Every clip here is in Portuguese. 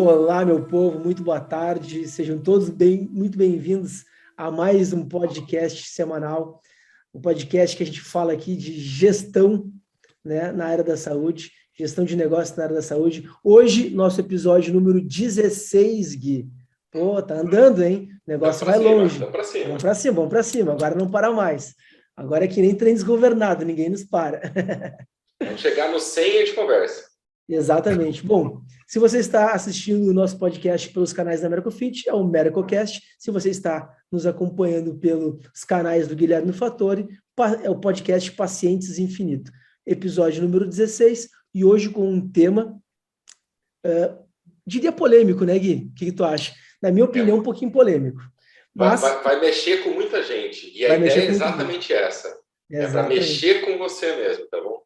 Olá, meu povo, muito boa tarde. Sejam todos muito bem-vindos a mais um podcast semanal. Um podcast que a gente fala aqui de gestão, né, na área da saúde, gestão de negócio na área da saúde. Hoje, nosso episódio número 16, Gui. Pô, tá andando, hein? O negócio vai longe. Vamos para cima. Vamos para cima. Agora não para mais. Agora é que nem trem desgovernado, ninguém nos para. Quando chegar no 100, a gente conversa. Exatamente. Bom, se você está assistindo o nosso podcast pelos canais da MeracoFit, é o MeracoCast. Se você está nos acompanhando pelos canais do Guilherme Fattori, é o podcast Pacientes Infinito. Episódio número 16, e hoje com um tema, diria polêmico, né, Gui? O que tu acha? Na minha opinião, um pouquinho polêmico. Mas vai meixer com muita gente. E a ideia é exatamente essa. É para mexer com você mesmo, tá bom?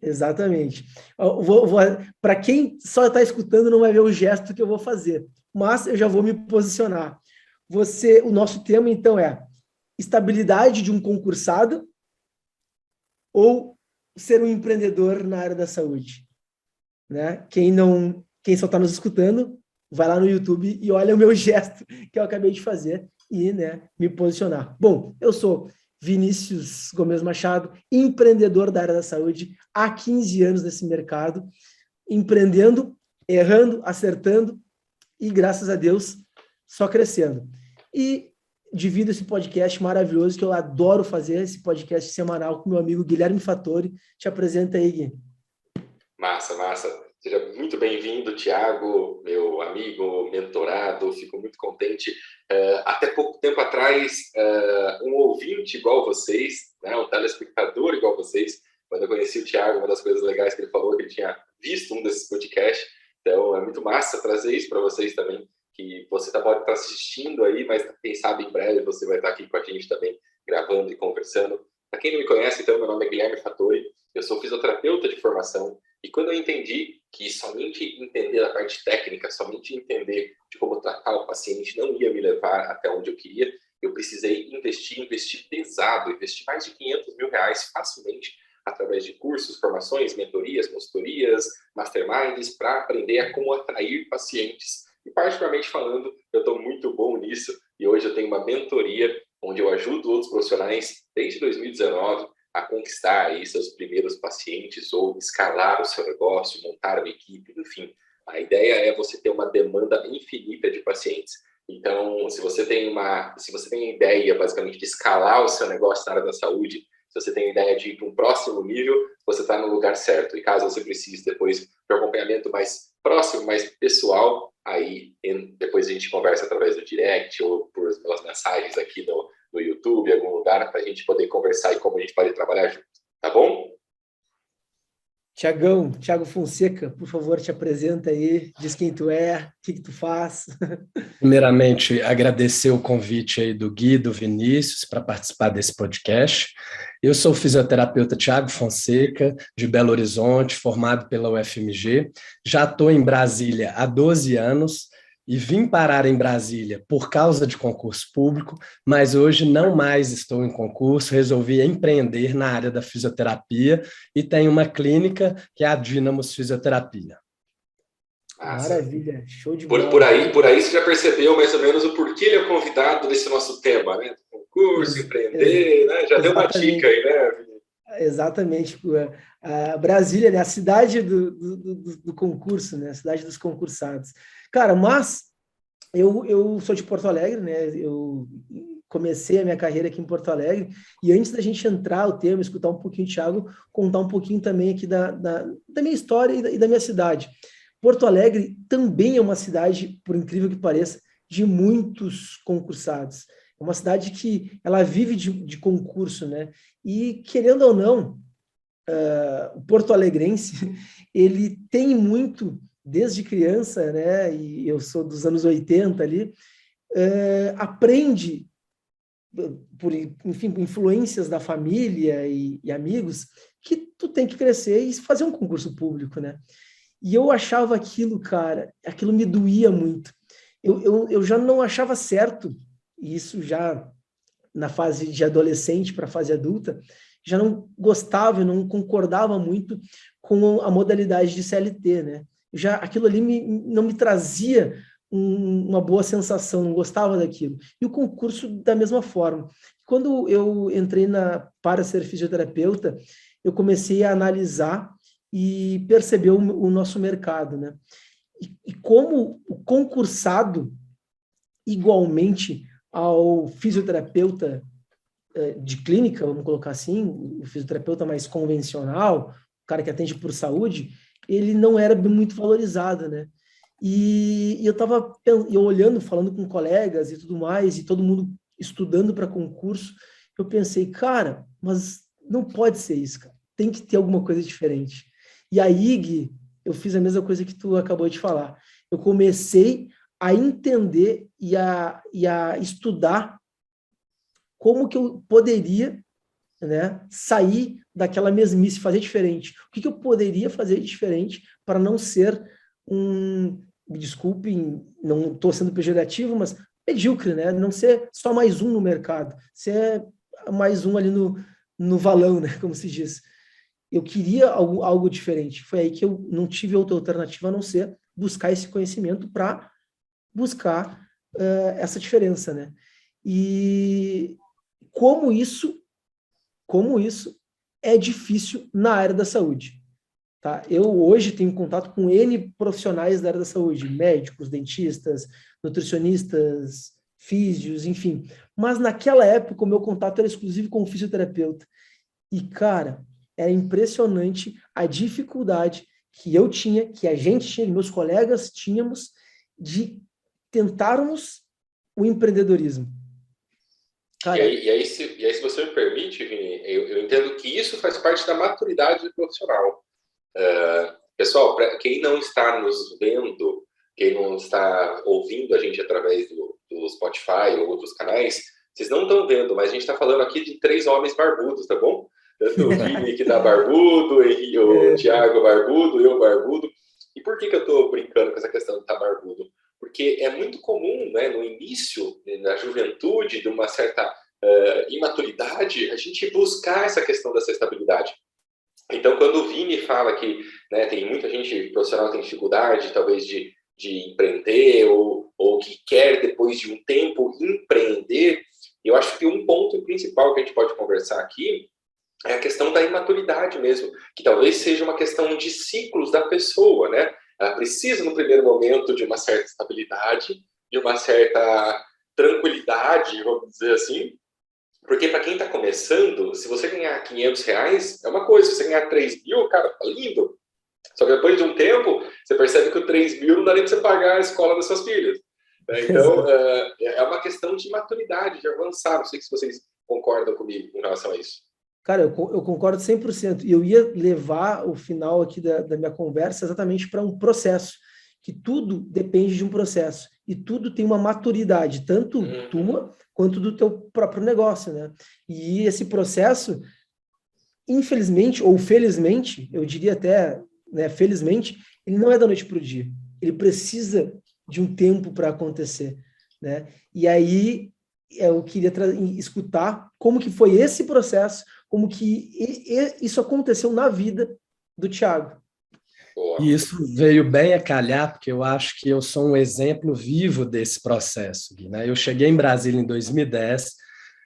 Exatamente. Para quem só está escutando, não vai ver o gesto que eu vou fazer, mas eu já vou me posicionar. O nosso tema, então, é estabilidade de um concursado ou ser um empreendedor na área da saúde, né? Quem só está nos escutando, vai lá no YouTube e olha o meu gesto que eu acabei de fazer e, né, me posicionar. Bom, eu sou Vinícius Gomes Machado, empreendedor da área da saúde, há 15 anos nesse mercado, empreendendo, errando, acertando e, graças a Deus, só crescendo. E divido esse podcast maravilhoso, que eu adoro fazer, esse podcast semanal com meu amigo Guilherme Fattori. Te apresenta aí, Gui. Massa. Seja muito bem-vindo, Thiago, meu amigo, mentorado. Fico muito contente. Até pouco tempo atrás, um ouvinte igual vocês, né, um telespectador igual vocês, quando eu conheci o Thiago, uma das coisas legais que ele falou, que ele tinha visto um desses podcasts. Então, é muito massa trazer isso para vocês também, que você pode estar assistindo aí, mas quem sabe em breve você vai estar aqui com a gente também, gravando e conversando. Para quem não me conhece, então, meu nome é Guilherme Fattori, eu sou fisioterapeuta de formação, e quando eu entendi que somente entender a parte técnica, somente entender de como tratar o paciente não ia me levar até onde eu queria, eu precisei investir pesado, investir mais de R$500 mil facilmente, através de cursos, formações, mentorias, consultorias, masterminds, para aprender a como atrair pacientes. E particularmente falando, eu estou muito bom nisso, e hoje eu tenho uma mentoria onde eu ajudo outros profissionais desde 2019 a conquistar aí seus primeiros pacientes ou escalar o seu negócio, montar uma equipe, enfim. A ideia é você ter uma demanda infinita de pacientes. Então, se você tem a ideia, basicamente, de escalar o seu negócio na área da saúde, se você tem a ideia de ir para um próximo nível, você está no lugar certo. E caso você precise depois de um acompanhamento mais próximo, mais pessoal, aí depois a gente conversa através do direct ou pelas mensagens aqui no YouTube, em algum lugar, para a gente poder conversar e como a gente pode trabalhar junto. Tá bom? Thiago Fonseca, por favor, te apresenta aí, diz quem tu é, o que tu faz. Primeiramente, agradecer o convite aí do Gui, do Vinícius, para participar desse podcast. Eu sou o fisioterapeuta Thiago Fonseca, de Belo Horizonte, formado pela UFMG. Já estou em Brasília há 12 anos e vim parar em Brasília por causa de concurso público, mas hoje não mais estou em concurso, resolvi empreender na área da fisioterapia e tenho uma clínica que é a Dínamos Fisioterapia. Maravilha, show de bola. Por aí você já percebeu mais ou menos o porquê ele é convidado nesse nosso tema, né? Concurso, empreender, né? Já deu uma dica aí, né? Exatamente. A Brasília, né? A cidade do concurso, né? A cidade dos concursados. Cara, mas eu sou de Porto Alegre, né? Eu comecei a minha carreira aqui em Porto Alegre, e antes da gente entrar no tema, escutar um pouquinho o Thiago, contar um pouquinho também aqui da minha história e da minha cidade. Porto Alegre também é uma cidade, por incrível que pareça, de muitos concursados. É uma cidade que ela vive de concurso, né? E, querendo ou não, o porto-alegrense, ele tem muito, desde criança, né? E eu sou dos anos 80 ali, aprende, por, enfim, influências da família e amigos, que tu tem que crescer e fazer um concurso público, né? E eu achava aquilo, cara, aquilo me doía muito. Eu já não achava certo, e isso já na fase de adolescente para a fase adulta, já não gostava, não concordava muito com a modalidade de CLT, né? aquilo ali não me trazia uma boa sensação, não gostava daquilo. E o concurso da mesma forma. Quando eu entrei para ser fisioterapeuta, eu comecei a analisar e perceber o nosso mercado, né? E como o concursado, igualmente ao fisioterapeuta de clínica, vamos colocar assim, o fisioterapeuta mais convencional, o cara que atende por saúde, ele não era muito valorizado, né? E eu olhando, falando com colegas e tudo mais, e todo mundo estudando para concurso, eu pensei, cara, mas não pode ser isso, cara. Tem que ter alguma coisa diferente. E aí, Gui, eu fiz a mesma coisa que tu acabou de falar. Eu comecei a entender e a estudar como que eu poderia, né, sair daquela mesmice, fazer diferente. O que eu poderia fazer diferente para não ser me desculpem, não estou sendo pejorativo, mas medíocre, né? Não ser só mais um no mercado, ser mais um ali no valão, né? Como se diz. Eu queria algo diferente. Foi aí que eu não tive outra alternativa a não ser buscar esse conhecimento para buscar essa diferença, né? E como isso é difícil na área da saúde. Tá? Eu hoje tenho contato com N profissionais da área da saúde, médicos, dentistas, nutricionistas, físios, enfim. Mas naquela época o meu contato era exclusivo com o fisioterapeuta. E, cara, era impressionante a dificuldade que eu tinha, que a gente tinha, meus colegas tínhamos, de tentarmos o empreendedorismo. Cara, e aí, se você me permite, Vini, eu entendo que isso faz parte da maturidade do profissional. Pessoal, quem não está nos vendo, quem não está ouvindo a gente através do Spotify ou outros canais, vocês não estão vendo, mas a gente está falando aqui de 3 homens barbudos, tá bom? Tanto o Vini que tá barbudo, o Thiago barbudo, eu barbudo. E por que eu estou brincando com essa questão de estar barbudo? Porque é muito comum, né, no início, na juventude, de uma certa imaturidade, a gente buscar essa questão dessa estabilidade. Então, quando o Vini fala que, né, tem muita gente profissional que tem dificuldade, talvez, de empreender ou que quer, depois de um tempo, empreender, eu acho que um ponto principal que a gente pode conversar aqui é a questão da imaturidade mesmo, que talvez seja uma questão de ciclos da pessoa, né? Ela precisa, no primeiro momento, de uma certa estabilidade, de uma certa tranquilidade, vamos dizer assim, porque para quem está começando, se você ganhar R$500, é uma coisa. Se você ganhar 3 mil, cara, tá lindo. Só que depois de um tempo, você percebe que o 3 mil não dá nem para você pagar a escola das suas filhas. Então, é uma questão de maturidade, de avançar. Não sei se vocês concordam comigo em relação a isso. Cara, eu concordo 100%. E eu ia levar o final aqui da minha conversa exatamente para um processo, que tudo depende de um processo. E tudo tem uma maturidade, tanto tua quanto do teu próprio negócio, né? E esse processo, infelizmente, ou felizmente, eu diria até, né, felizmente, ele não é da noite para o dia. Ele precisa de um tempo para acontecer, né? E aí eu queria escutar como que foi esse processo, como que isso aconteceu na vida do Thiago. E isso veio bem a calhar, porque eu acho que eu sou um exemplo vivo desse processo, Gui, né? Eu cheguei em Brasília em 2010,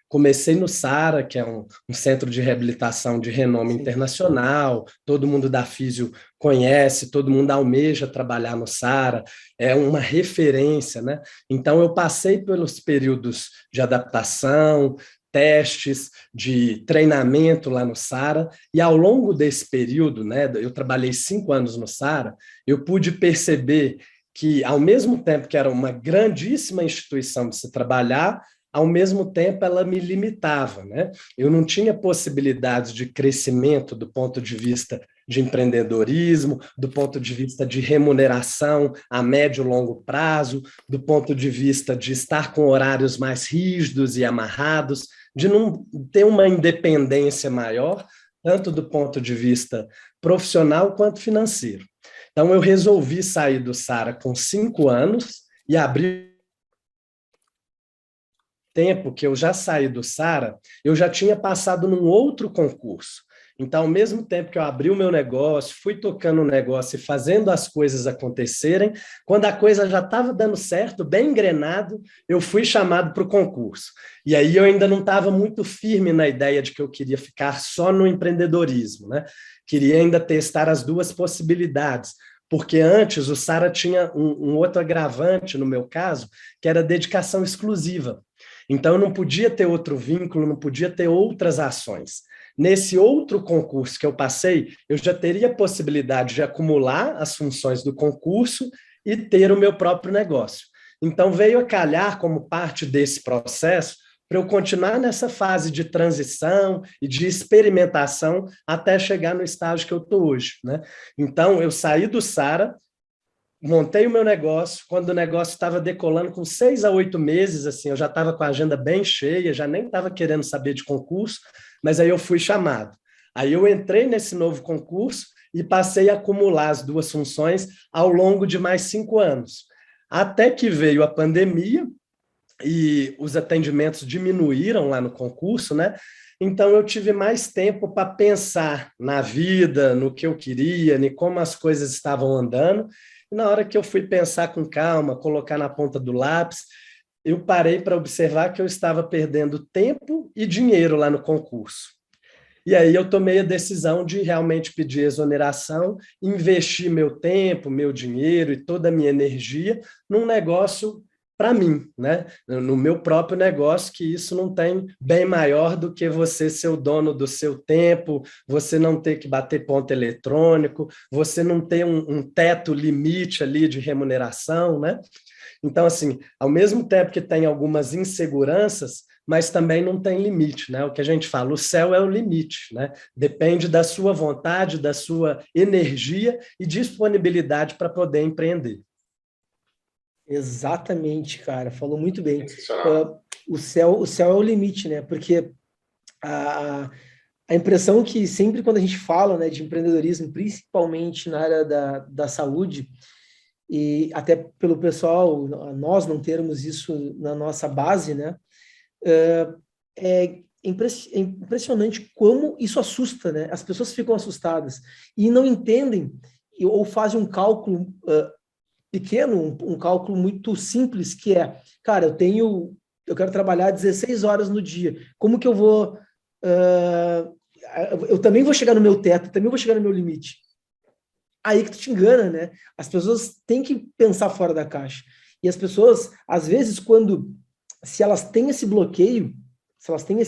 comecei no SARA, que é um centro de reabilitação de renome internacional, todo mundo da Físio conhece, todo mundo almeja trabalhar no SARA, é uma referência, né? Então, eu passei pelos períodos de adaptação, testes de treinamento lá no SARA, e ao longo desse período, né, eu trabalhei 5 anos no SARA, eu pude perceber que, ao mesmo tempo que era uma grandíssima instituição de se trabalhar, ao mesmo tempo ela me limitava, né? Eu não tinha possibilidades de crescimento do ponto de vista de empreendedorismo, do ponto de vista de remuneração a médio e longo prazo, do ponto de vista de estar com horários mais rígidos e amarrados, de não ter uma independência maior, tanto do ponto de vista profissional quanto financeiro. Então, eu resolvi sair do SARA com 5 anos e abrir tempo que eu já saí do SARA, eu já tinha passado num outro concurso. Então, ao mesmo tempo que eu abri o meu negócio, fui tocando o negócio e fazendo as coisas acontecerem, quando a coisa já estava dando certo, bem engrenado, eu fui chamado para o concurso. E aí eu ainda não estava muito firme na ideia de que eu queria ficar só no empreendedorismo, né? Queria ainda testar as duas possibilidades, porque antes o Sara tinha um outro agravante, no meu caso, que era dedicação exclusiva. Então, eu não podia ter outro vínculo, não podia ter outras ações. Nesse outro concurso que eu passei, eu já teria a possibilidade de acumular as funções do concurso e ter o meu próprio negócio. Então, veio a calhar como parte desse processo para eu continuar nessa fase de transição e de experimentação até chegar no estágio que eu estou hoje, né? Então, eu saí do Sara, montei o meu negócio, quando o negócio estava decolando com 6 a 8 meses, assim, eu já estava com a agenda bem cheia, já nem estava querendo saber de concurso, mas aí eu fui chamado. Aí eu entrei nesse novo concurso e passei a acumular as duas funções ao longo de mais 5 anos. Até que veio a pandemia e os atendimentos diminuíram lá no concurso, né? Então eu tive mais tempo para pensar na vida, no que eu queria, em como as coisas estavam andando. E na hora que eu fui pensar com calma, colocar na ponta do lápis, eu parei para observar que eu estava perdendo tempo e dinheiro lá no concurso. E aí eu tomei a decisão de realmente pedir exoneração, investir meu tempo, meu dinheiro e toda a minha energia num negócio para mim, né? No meu próprio negócio, que isso não tem bem maior do que você ser o dono do seu tempo, você não ter que bater ponto eletrônico, você não ter um teto limite ali de remuneração, né? Então, assim, ao mesmo tempo que tem algumas inseguranças, mas também não tem limite, né? O que a gente fala, o céu é o limite, né? Depende da sua vontade, da sua energia e disponibilidade para poder empreender. Exatamente, cara. Falou muito bem. Sensacional. O céu é o limite, né? Porque a, a impressão que sempre quando a gente fala, né, de empreendedorismo, principalmente na área da saúde, e até pelo pessoal, nós não termos isso na nossa base, né? É impressionante como isso assusta, né? As pessoas ficam assustadas e não entendem ou fazem um cálculo pequeno, um cálculo muito simples, que é, cara, eu quero trabalhar 16 horas no dia. Como que eu vou... eu também vou chegar no meu teto, também vou chegar no meu limite. Aí que tu te engana, né? As pessoas têm que pensar fora da caixa. E as pessoas, às vezes, se elas têm esse bloqueio, se elas têm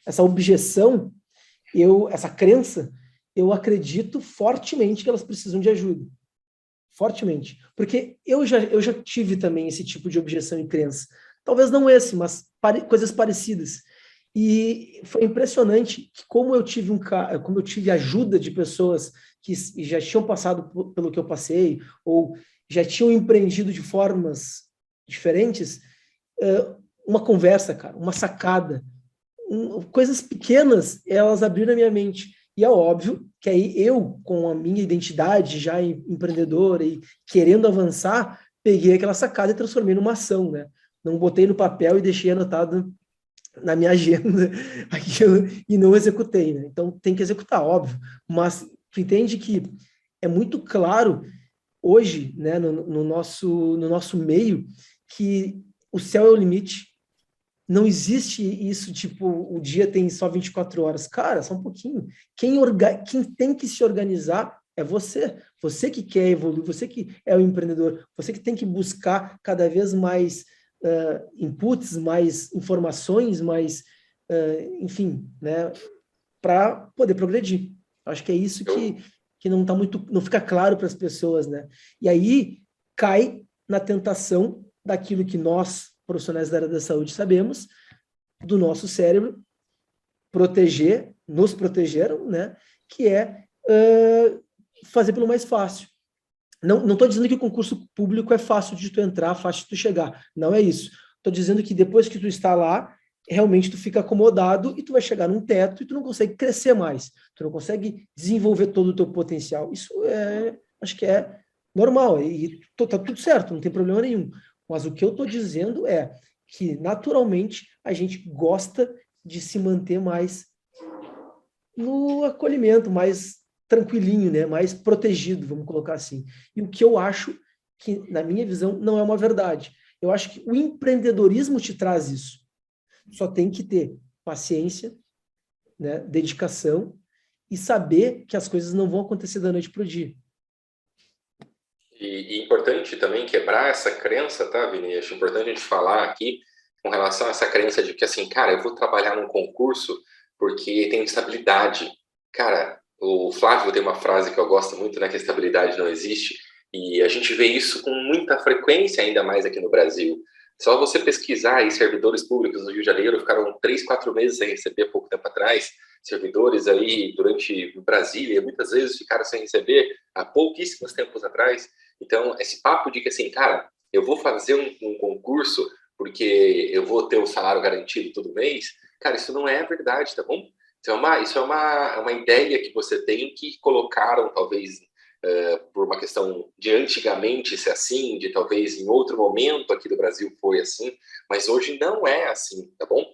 essa objeção, essa crença, eu acredito fortemente que elas precisam de ajuda. Fortemente. Porque eu já tive também esse tipo de objeção e crença. Talvez não esse, mas coisas parecidas. E foi impressionante que como eu tive ajuda de pessoas que já tinham passado pelo que eu passei, ou já tinham empreendido de formas diferentes, uma conversa, cara, uma sacada, coisas pequenas, elas abriram a minha mente. E é óbvio que aí eu, com a minha identidade já empreendedora e querendo avançar, peguei aquela sacada e transformei numa ação, né? Não botei no papel e deixei anotado na minha agenda aquilo e não executei, né? Então tem que executar, óbvio. Mas tu entende que é muito claro hoje, né, no nosso meio, que o céu é o limite. Não existe isso, tipo, o dia tem só 24 horas. Cara, só um pouquinho. Quem tem que se organizar é você. Você que quer evoluir, você que é o empreendedor, você que tem que buscar cada vez mais inputs, mais informações, mais, enfim, né, para poder progredir. Acho que é isso que não fica claro para as pessoas, né? E aí cai na tentação daquilo que nós, profissionais da área da saúde, sabemos, do nosso cérebro nos protegeram, né? Que é fazer pelo mais fácil. Não estou dizendo que o concurso público é fácil de tu entrar, fácil de tu chegar. Não é isso. Estou dizendo que depois que tu está lá, realmente tu fica acomodado e tu vai chegar num teto e tu não consegue crescer mais. Tu não consegue desenvolver todo o teu potencial. Isso acho que é normal e tá tudo certo, não tem problema nenhum. Mas o que eu estou dizendo é que, naturalmente, a gente gosta de se manter mais no acolhimento, mais tranquilinho, né? Mais protegido, vamos colocar assim. E o que eu acho que, na minha visão, não é uma verdade. Eu acho que o empreendedorismo te traz isso. Só tem que ter paciência, né? Dedicação e saber que as coisas não vão acontecer da noite para o dia. E importante também quebrar essa crença, tá, Vini? Acho importante a gente falar aqui com relação a essa crença de que, assim, cara, eu vou trabalhar num concurso porque tem estabilidade. Cara, o Flávio tem uma frase que eu gosto muito, né, que a estabilidade não existe, e a gente vê isso com muita frequência, ainda mais aqui no Brasil. Só você pesquisar aí, servidores públicos no Rio de Janeiro ficaram 3, 4 meses sem receber pouco tempo atrás, servidores aí durante Brasília, muitas vezes ficaram sem receber há pouquíssimos tempos atrás. Então, esse papo de que, assim, cara, eu vou fazer um concurso porque eu vou ter o salário garantido todo mês, cara, isso não é verdade, tá bom? Isso é uma ideia que você tem que colocaram, talvez, por uma questão de antigamente ser assim, de talvez em outro momento aqui do Brasil foi assim, mas hoje não é assim, tá bom?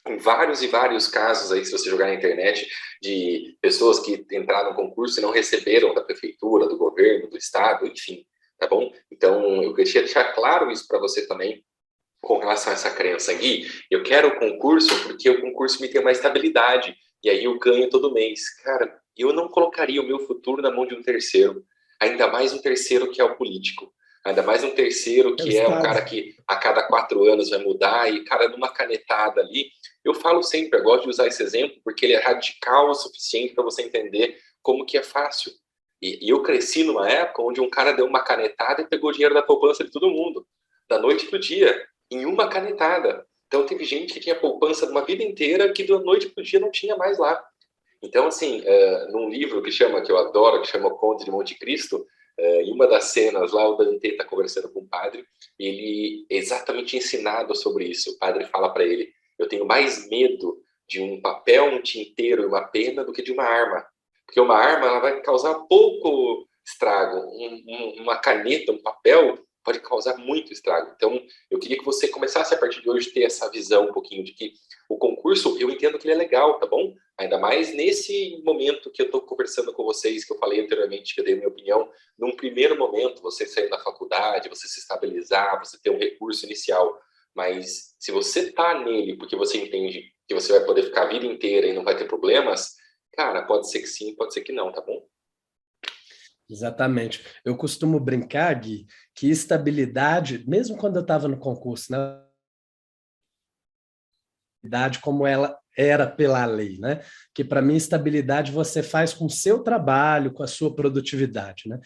Em vários e vários casos aí, se você jogar na internet, de pessoas que entraram no concurso e não receberam da prefeitura, do governo, do estado, enfim, tá bom? Então, eu queria deixar claro isso para você também, com relação a essa crença, Gui. Eu quero o concurso porque o concurso me tem uma estabilidade, e aí eu ganho todo mês. Cara, eu não colocaria o meu futuro na mão de um terceiro, ainda mais um terceiro que é o político. Ainda mais um terceiro É o que é um Estado. cara que a cada 4 anos vai mudar e, cara, numa canetada ali. Eu falo sempre, eu gosto de usar esse exemplo porque ele é radical o suficiente para você entender como que é fácil. E eu cresci numa época onde um cara deu uma canetada e pegou o dinheiro da poupança de todo mundo, da noite pro dia, em uma canetada. Então teve gente que tinha poupança de uma vida inteira que da noite pro dia não tinha mais lá. Então, assim, num livro que eu adoro, que chama O Conde de Monte Cristo, em uma das cenas lá, o Dante está conversando com o padre, e ele é exatamente ensinado sobre isso. O padre fala para ele: eu tenho mais medo de um papel, um tinteiro e uma pena do que de uma arma. Porque uma arma ela vai causar pouco estrago. Uma caneta, um papel, pode causar muito estrago. Então, eu queria que você começasse a partir de hoje a ter essa visão um pouquinho de que o concurso, eu entendo que ele é legal, tá bom? Ainda mais nesse momento que eu estou conversando com vocês, que eu falei anteriormente, que eu dei minha opinião, num primeiro momento, você sair da faculdade, você se estabilizar, você ter um recurso inicial. Mas se você está nele porque você entende que você vai poder ficar a vida inteira e não vai ter problemas, cara, pode ser que sim, pode ser que não, tá bom? Exatamente. Eu costumo brincar, Gui, que estabilidade, mesmo quando eu estava no concurso, né? Como ela era pela lei, né? Que para mim estabilidade você faz com o seu trabalho, com a sua produtividade, né?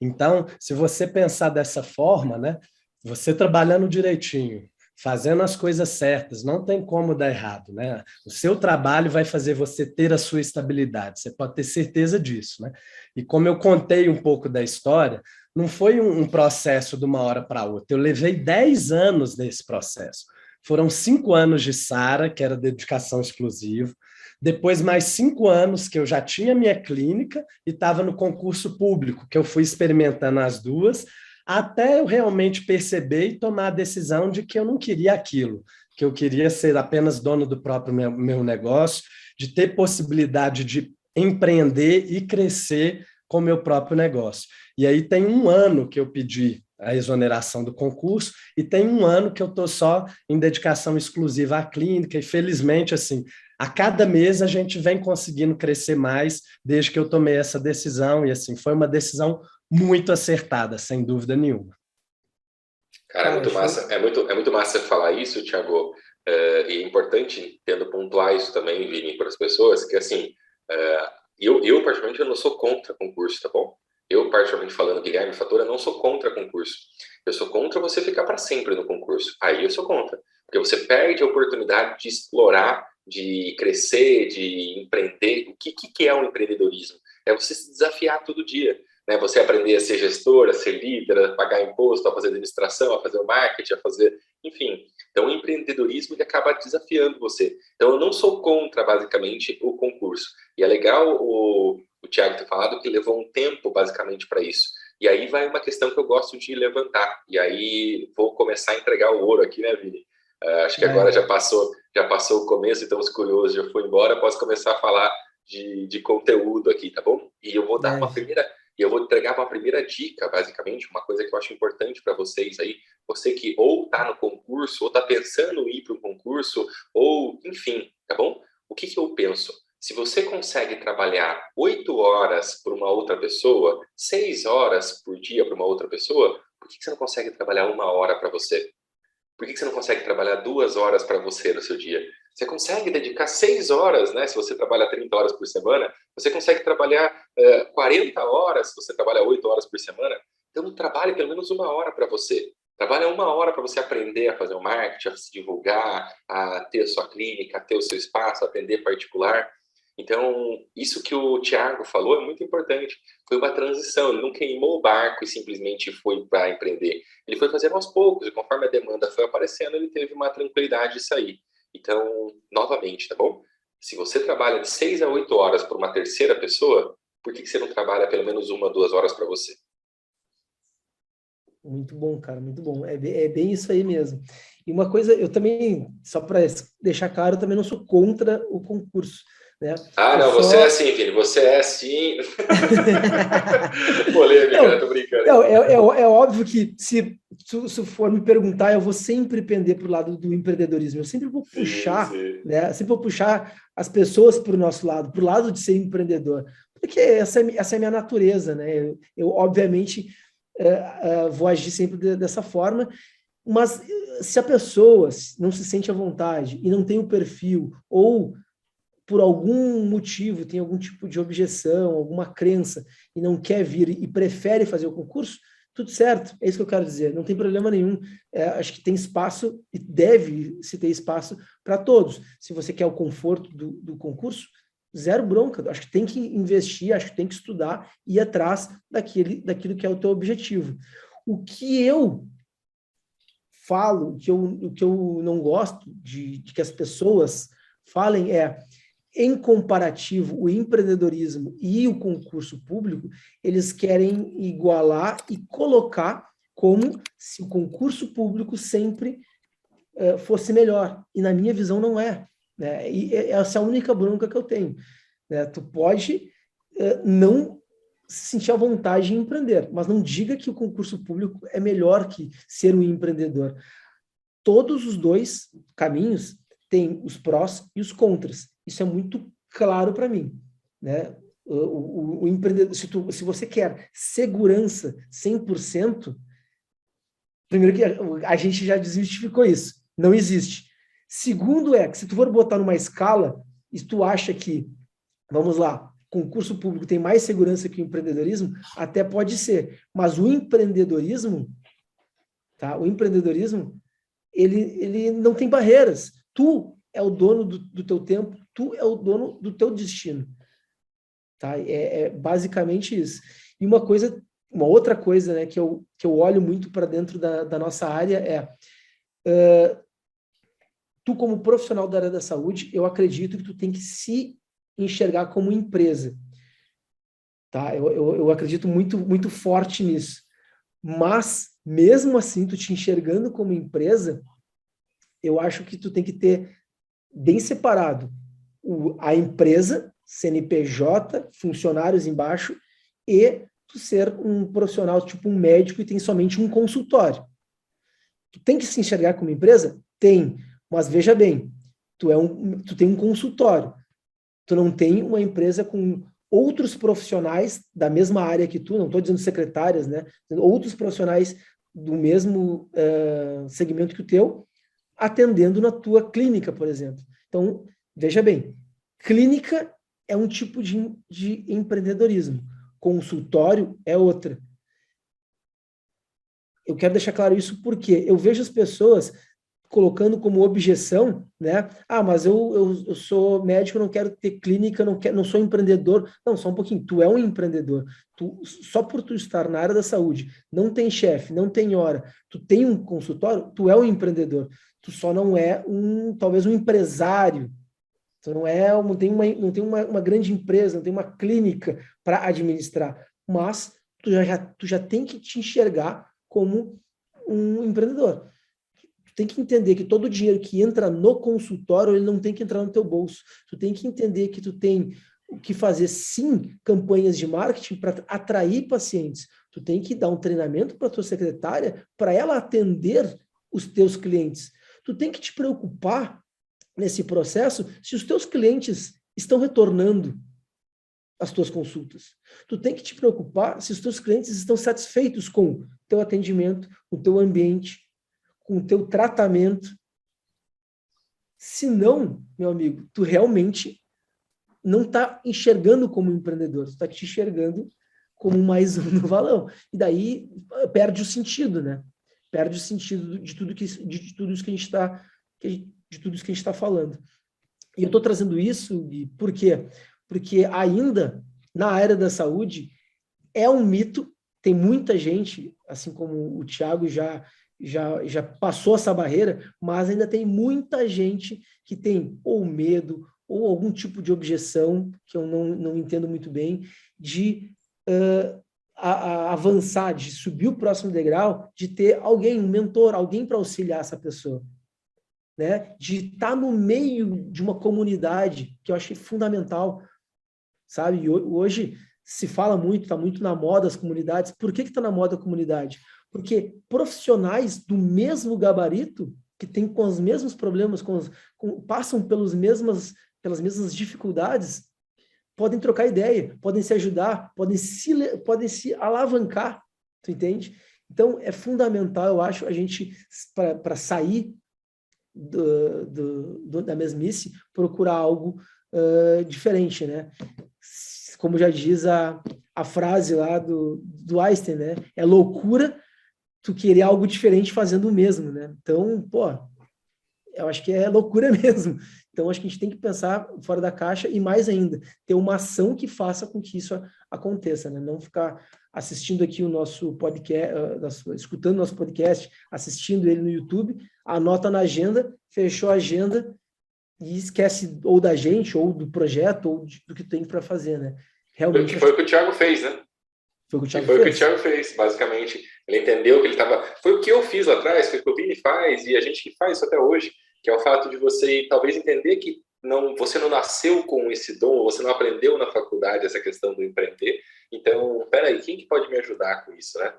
Então, se você pensar dessa forma, né? Você trabalhando direitinho, fazendo as coisas certas, não tem como dar errado, né? O seu trabalho vai fazer você ter a sua estabilidade, você pode ter certeza disso, né? E como eu contei um pouco da história, não foi um processo de uma hora para outra, eu levei 10 anos nesse processo. Foram 5 anos de Sara, que era dedicação exclusiva. Depois, mais 5 anos que eu já tinha minha clínica e estava no concurso público, que eu fui experimentando as duas, até eu realmente perceber e tomar a decisão de que eu não queria aquilo, que eu queria ser apenas dono do próprio meu negócio, de ter possibilidade de empreender e crescer com o meu próprio negócio. E aí tem 1 ano que eu pedi a exoneração do concurso, e tem 1 ano que eu estou só em dedicação exclusiva à clínica, e felizmente, assim, a cada mês a gente vem conseguindo crescer mais desde que eu tomei essa decisão, e assim, foi uma decisão muito acertada, sem dúvida nenhuma. Cara, é muito massa, é muito massa falar isso, Thiago, e é importante, tendo pontuar isso também, Vini, para as pessoas, que assim, eu particularmente, eu não sou contra concurso, tá bom? Eu, particularmente falando, Guilherme Fatora, não sou contra concurso. Eu sou contra você ficar para sempre no concurso. Aí eu sou contra. Porque você perde a oportunidade de explorar, de crescer, de empreender. O que é o empreendedorismo? É você se desafiar todo dia. Né? Você aprender a ser gestor, a ser líder, a pagar imposto, a fazer administração, a fazer o marketing, a fazer... Enfim, então o empreendedorismo ele acaba desafiando você. Então eu não sou contra, basicamente, o concurso. E é legal o Thiago ter falado que levou um tempo, basicamente, para isso. E aí vai uma questão que eu gosto de levantar. E aí vou começar a entregar o ouro aqui, né, Vini? Acho que agora já passou o começo, então os curiosos já foram embora. Posso começar a falar de conteúdo aqui, tá bom? E eu vou dar eu vou entregar uma primeira dica, basicamente, uma coisa que eu acho importante para vocês aí, você que ou está no concurso, ou está pensando em ir para um concurso, ou, enfim, tá bom? O que eu penso? Se você consegue trabalhar 8 horas para uma outra pessoa, 6 horas por dia para uma outra pessoa, por que você não consegue trabalhar 1 hora para você? Por que você não consegue trabalhar 2 horas para você no seu dia? Você consegue dedicar 6 horas, né? Se você trabalha 30 horas por semana, você consegue trabalhar 40 horas se você trabalha 8 horas por semana. Então, trabalhe pelo menos 1 hora para você. Trabalhe 1 hora para você aprender a fazer o marketing, a se divulgar, a ter a sua clínica, a ter o seu espaço, a atender particular. Então, isso que o Thiago falou é muito importante. Foi uma transição, ele não queimou o barco e simplesmente foi para empreender. Ele foi fazendo aos poucos, e conforme a demanda foi aparecendo, ele teve uma tranquilidade de sair. Então, novamente, tá bom? Se você trabalha de 6 a 8 horas para uma terceira pessoa, por que você não trabalha pelo menos 1, 2 horas para você? Muito bom, cara, muito bom. É bem isso aí mesmo. E uma coisa, eu também, só para deixar claro, eu também não sou contra o concurso, né? Não, você é assim, Vini, você é assim. Polêmica, né? Tô brincando. Não, é óbvio que se for me perguntar, eu vou sempre pender para o lado do empreendedorismo. Eu sempre vou puxar, sim. né? Sempre vou puxar as pessoas para o nosso lado, para o lado de ser empreendedor, porque essa é a minha natureza, né? Eu obviamente, vou agir sempre dessa forma, mas se a pessoa não se sente à vontade e não tem o perfil, ou por algum motivo tem algum tipo de objeção, alguma crença, e não quer vir e prefere fazer o concurso, tudo certo, é isso que eu quero dizer, não tem problema nenhum. Acho que tem espaço e deve-se ter espaço para todos. Se você quer o conforto do concurso, zero bronca, acho que tem que investir, acho que tem que estudar e ir atrás daquilo que é o teu objetivo. O que eu falo, o que eu não gosto de que as pessoas falem em comparativo, o empreendedorismo e o concurso público, eles querem igualar e colocar como se o concurso público sempre fosse melhor. E na minha visão não é. Né? E essa é a única bronca que eu tenho. Né? Tu pode não se sentir à vontade em empreender, mas não diga que o concurso público é melhor que ser um empreendedor. Todos os dois caminhos têm os prós e os contras. Isso é muito claro para mim, né? O empreendedor, se você quer segurança 100%, primeiro que a gente já desmistificou isso, não existe. Segundo que se tu for botar numa escala, e tu acha que, vamos lá, concurso público tem mais segurança que o empreendedorismo, até pode ser, mas o empreendedorismo, tá? O empreendedorismo, ele não tem barreiras. Tu é o dono do teu tempo, tu é o dono do teu destino. Tá? É basicamente isso. E uma outra coisa, né, que eu olho muito para dentro da nossa área tu como profissional da área da saúde, eu acredito que tu tem que se enxergar como empresa. Tá? Eu acredito muito, muito forte nisso. Mas, mesmo assim, tu te enxergando como empresa, eu acho que tu tem que ter bem separado a empresa, CNPJ, funcionários embaixo, e tu ser um profissional, tipo um médico, e tem somente um consultório. Tu tem que se enxergar como empresa? Tem, mas veja bem, tu tem um consultório, tu não tem uma empresa com outros profissionais da mesma área que tu, não estou dizendo secretárias, né? Outros profissionais do mesmo segmento que o teu, atendendo na tua clínica, por exemplo. Então, veja bem, clínica é um tipo de empreendedorismo, consultório é outra. Eu quero deixar claro isso porque eu vejo as pessoas colocando como objeção, né? Mas eu sou médico, não quero ter clínica, não sou empreendedor. Não, só um pouquinho, tu é um empreendedor. Só por tu estar na área da saúde, não tem chefe, não tem hora, tu tem um consultório, tu é um empreendedor. Tu só não é talvez um empresário. Tu não tem uma grande empresa, não tem uma clínica para administrar, mas tu já tem que te enxergar como um empreendedor. Tu tem que entender que todo o dinheiro que entra no consultório, ele não tem que entrar no teu bolso. Tu tem que entender que tu tem que fazer, sim, campanhas de marketing para atrair pacientes. Tu tem que dar um treinamento para a tua secretária para ela atender os teus clientes. Tu tem que te preocupar nesse processo se os teus clientes estão retornando as tuas consultas. Tu tem que te preocupar se os teus clientes estão satisfeitos com o teu atendimento, com o teu ambiente, com o teu tratamento. Se não, meu amigo, tu realmente não está enxergando como empreendedor, tu está te enxergando como mais um no valão. E daí perde o sentido, né? Perde o sentido de tudo isso que a gente está falando. E eu estou trazendo isso, Gui, por quê? Porque ainda na área da saúde é um mito, tem muita gente, assim como o Thiago já passou essa barreira, mas ainda tem muita gente que tem ou medo ou algum tipo de objeção, que eu não entendo muito bem, de avançar, de subir o próximo degrau, de ter alguém, um mentor, alguém para auxiliar essa pessoa. Né? De estar no meio de uma comunidade, que eu achei fundamental, sabe? E hoje se fala muito, está muito na moda as comunidades. Por que está na moda a comunidade? Porque profissionais do mesmo gabarito, que têm com os mesmos problemas, passam pelas mesmas dificuldades, podem trocar ideia, podem se ajudar, podem se alavancar, tu entende? Então, é fundamental, eu acho, a gente, para sair da mesmice, procurar algo diferente, né? Como já diz a frase lá do Einstein, né? É loucura tu querer algo diferente fazendo o mesmo, né? Então, eu acho que é loucura mesmo. Então, acho que a gente tem que pensar fora da caixa e, mais ainda, ter uma ação que faça com que isso aconteça, né? Não ficar assistindo aqui o nosso podcast, escutando o nosso podcast, assistindo ele no YouTube, anota na agenda, fechou a agenda e esquece ou da gente, ou do projeto, ou do que tem para fazer, né? Realmente, foi o que o Thiago fez, né? Foi o que o Thiago fez, basicamente. Ele entendeu que ele estava... Foi o que eu fiz lá atrás, foi o que o Vini faz, e a gente que faz isso até hoje, que é o fato de você talvez entender que você não nasceu com esse dom, você não aprendeu na faculdade essa questão do empreender. Então, peraí, quem que pode me ajudar com isso, né?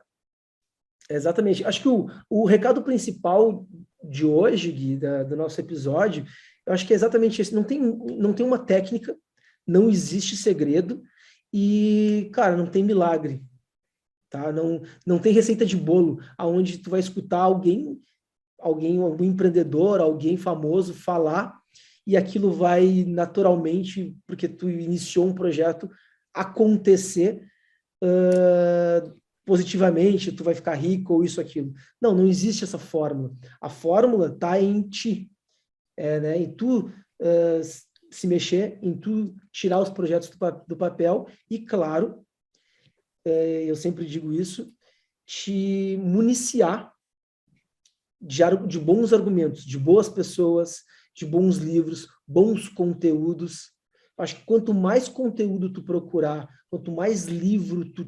Exatamente. Acho que o recado principal de hoje, Gui, do nosso episódio, eu acho que é exatamente esse. Não tem uma técnica, não existe segredo e, cara, não tem milagre. Tá? Não tem receita de bolo aonde tu vai escutar algum empreendedor, alguém famoso falar e aquilo vai naturalmente, porque tu iniciou um projeto, acontecer positivamente, tu vai ficar rico ou isso, aquilo. Não existe essa fórmula. A fórmula está em ti, né? Em tu se mexer, em tu tirar os projetos do papel e, claro, eu sempre digo isso, te municiar de bons argumentos, de boas pessoas, de bons livros, bons conteúdos. Acho que quanto mais conteúdo tu procurar, quanto mais livro tu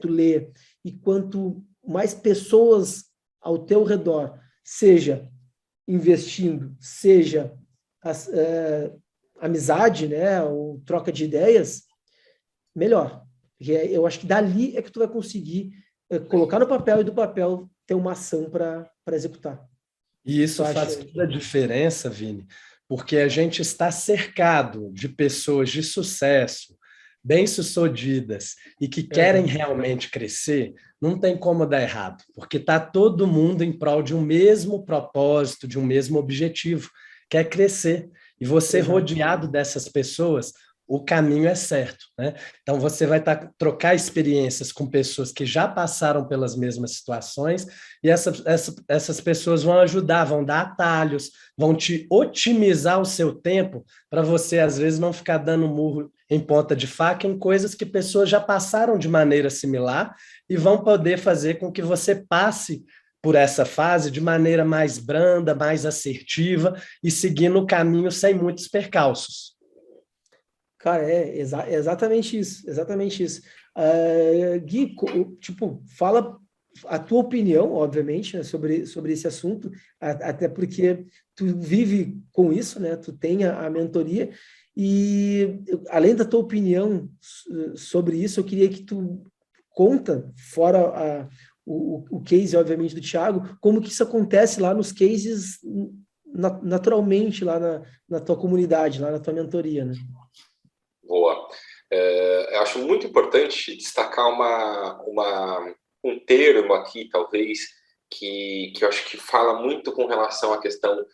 ler, e quanto mais pessoas ao teu redor, seja investindo, seja amizade, né, ou troca de ideias, melhor. Porque eu acho que dali é que tu vai conseguir colocar no papel e do papel ter uma ação para executar. E isso faz toda a diferença, Vini, porque a gente está cercado de pessoas de sucesso, bem-sucedidas e que querem realmente crescer. Não tem como dar errado, porque está todo mundo em prol de um mesmo propósito, de um mesmo objetivo, que é crescer. E você, rodeado dessas pessoas, o caminho é certo, né? Então, você vai trocar experiências com pessoas que já passaram pelas mesmas situações e essas pessoas vão ajudar, vão dar atalhos, vão te otimizar o seu tempo para você, às vezes, não ficar dando murro em ponta de faca em coisas que pessoas já passaram de maneira similar e vão poder fazer com que você passe por essa fase de maneira mais branda, mais assertiva e seguindo o caminho sem muitos percalços. Cara, exatamente isso, exatamente isso. Gui, fala a tua opinião, obviamente, né, sobre esse assunto, até porque tu vive com isso, né? Tu tem a mentoria e, além da tua opinião sobre isso, eu queria que tu conta, fora o case, obviamente, do Thiago, como que isso acontece lá nos cases naturalmente, lá na tua comunidade, lá na tua mentoria, né? Boa. Eu acho muito importante destacar um termo aqui, talvez, que eu acho que fala muito com relação à questão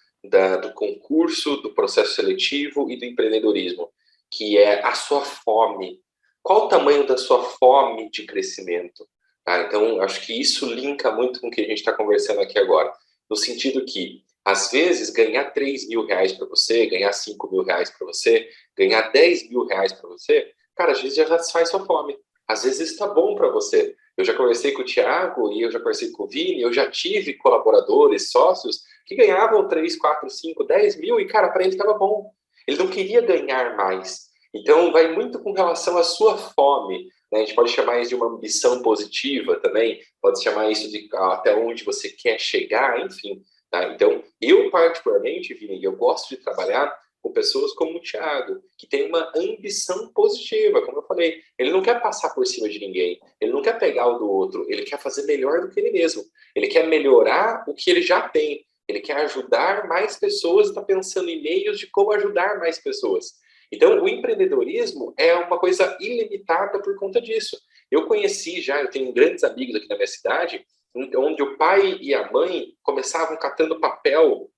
do concurso, do processo seletivo e do empreendedorismo, que é a sua fome. Qual o tamanho da sua fome de crescimento? Tá? Então, acho que isso linka muito com o que a gente está conversando aqui agora, no sentido que, às vezes, ganhar 3 mil reais para você, ganhar 5 mil reais para você, ganhar 10 mil reais para você, cara, às vezes já satisfaz sua fome. Às vezes isso está bom para você. Eu já conversei com o Thiago e eu já conversei com o Vini, eu já tive colaboradores, sócios, que ganhavam 3, 4, 5, 10 mil e, cara, para ele estava bom. Ele não queria ganhar mais. Então, vai muito com relação à sua fome. Né? A gente pode chamar isso de uma ambição positiva também, pode chamar isso de até onde você quer chegar, enfim. Tá? Então, eu particularmente, Vini, eu gosto de trabalhar com pessoas como o Thiago, que tem uma ambição positiva, como eu falei. Ele não quer passar por cima de ninguém, ele não quer pegar o do outro, ele quer fazer melhor do que ele mesmo. Ele quer melhorar o que ele já tem, ele quer ajudar mais pessoas, está pensando em meios de como ajudar mais pessoas. Então, o empreendedorismo é uma coisa ilimitada por conta disso. Eu tenho grandes amigos aqui na minha cidade, onde o pai e a mãe começavam catando papelão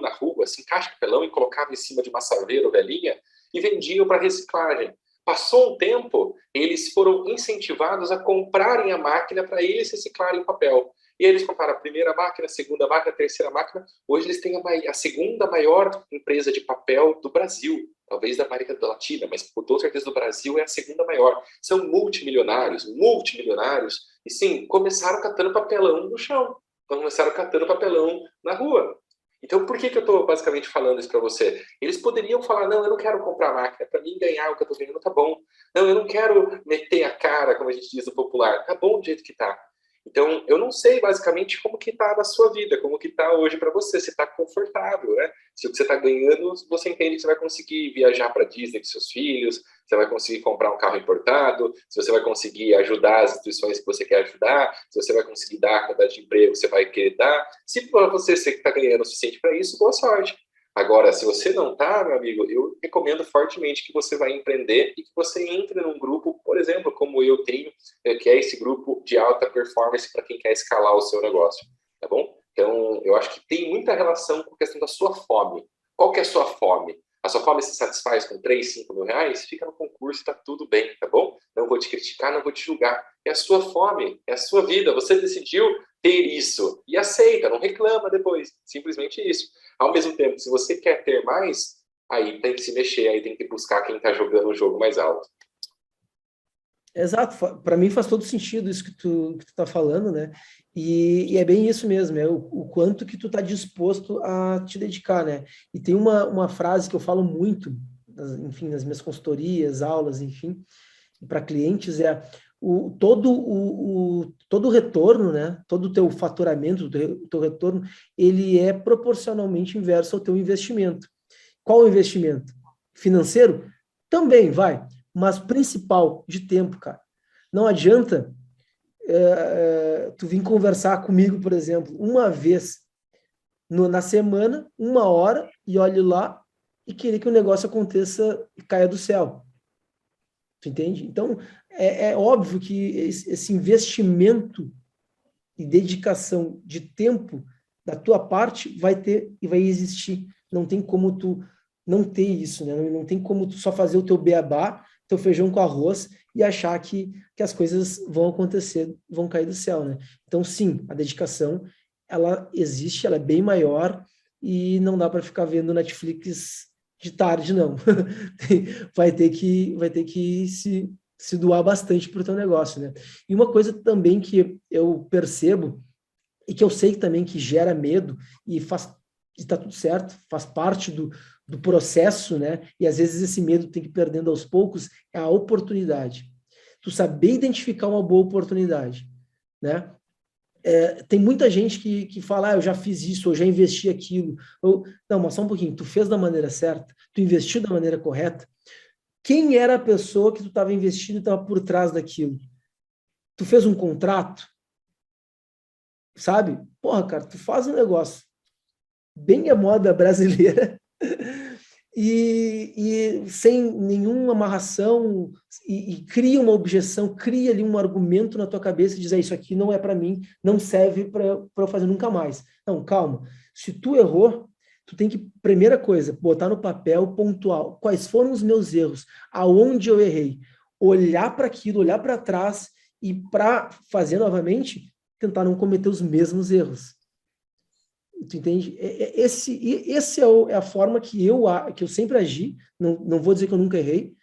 na rua, assim, caixa de papelão, e colocavam em cima de uma salveira velhinha e vendiam para reciclagem. Passou um tempo, eles foram incentivados a comprarem a máquina para eles reciclarem o papel. E aí eles compraram a primeira máquina, a segunda máquina, a terceira máquina. Hoje eles têm a segunda maior empresa de papel do Brasil, talvez da América Latina, mas com toda certeza do Brasil é a segunda maior. São multimilionários, e sim, começaram catando papelão no chão, começaram catando papelão na rua. Então, por que eu estou basicamente falando isso para você? Eles poderiam falar, não, eu não quero comprar máquina, para mim ganhar o que eu estou ganhando tá bom. Não, eu não quero meter a cara, como a gente diz no popular, tá bom do jeito que tá. Então, eu não sei basicamente como que está na sua vida, como que está hoje para você, se está confortável, né? Se o que você está ganhando, você entende que você vai conseguir viajar para Disney com seus filhos, você vai conseguir comprar um carro importado, se você vai conseguir ajudar as instituições que você quer ajudar, se você vai conseguir dar a quantidade de emprego que você vai querer dar. Se para você está ganhando o suficiente para isso, boa sorte. Agora, se você não está, meu amigo, eu recomendo fortemente que você vá empreender e que você entre num grupo, por exemplo, como eu tenho, que é esse grupo de alta performance para quem quer escalar o seu negócio, tá bom? Então, eu acho que tem muita relação com a questão da sua fome. Qual que é a sua fome? A sua fome se satisfaz com 3, 5 mil reais? Fica no concurso e tá tudo bem, tá bom? Não vou te criticar, não vou te julgar. É a sua fome, é a sua vida. Você decidiu ter isso e aceita, não reclama depois. Simplesmente isso. Ao mesmo tempo, se você quer ter mais, aí tem que se mexer, aí tem que buscar quem está jogando o jogo mais alto. Exato, para mim faz todo sentido isso que tu tá falando, né? E é bem isso mesmo, é o quanto que tu tá disposto a te dedicar, né? E tem uma frase que eu falo muito, enfim, nas minhas consultorias, aulas, enfim, para clientes, todo o retorno, né? Todo o teu faturamento, o teu retorno, ele é proporcionalmente inverso ao teu investimento. Qual o investimento? Financeiro? Também vai, mas principal, de tempo, cara. Não adianta tu vir conversar comigo, por exemplo, uma vez na semana, 1 hora, e olhe lá e querer que o negócio aconteça e caia do céu. Tu entende? Então, é óbvio que esse investimento e dedicação de tempo da tua parte vai ter e vai existir. Não tem como tu não ter isso, né? Não tem como tu só fazer o teu beabá, teu feijão com arroz e achar que as coisas vão acontecer, vão cair do céu, né? Então, sim, a dedicação, ela existe, ela é bem maior e não dá para ficar vendo Netflix de tarde, não. Vai ter que se doar bastante para o teu negócio, né? E uma coisa também que eu percebo e que eu sei também que gera medo e está tudo certo, faz parte do processo, né? E às vezes esse medo tem que ir perdendo aos poucos, é a oportunidade. Tu saber identificar uma boa oportunidade, né? tem muita gente que fala, eu já fiz isso, eu já investi aquilo. Não, mas só um pouquinho, tu fez da maneira certa, tu investiu da maneira correta. Quem era a pessoa que tu estava investindo e estava por trás daquilo? Tu fez um contrato, sabe? Porra, cara, tu faz um negócio bem a moda brasileira e sem nenhuma amarração e cria uma objeção, cria ali um argumento na tua cabeça e diz, isso aqui não é para mim, não serve para eu fazer nunca mais. Não, calma. Se tu errou, tu tem que, primeira coisa, botar no papel, pontual, quais foram os meus erros, aonde eu errei, olhar para aquilo, olhar para trás e para fazer novamente, tentar não cometer os mesmos erros. Tu entende? Esse é a forma que eu sempre agi. Não vou dizer que eu nunca errei,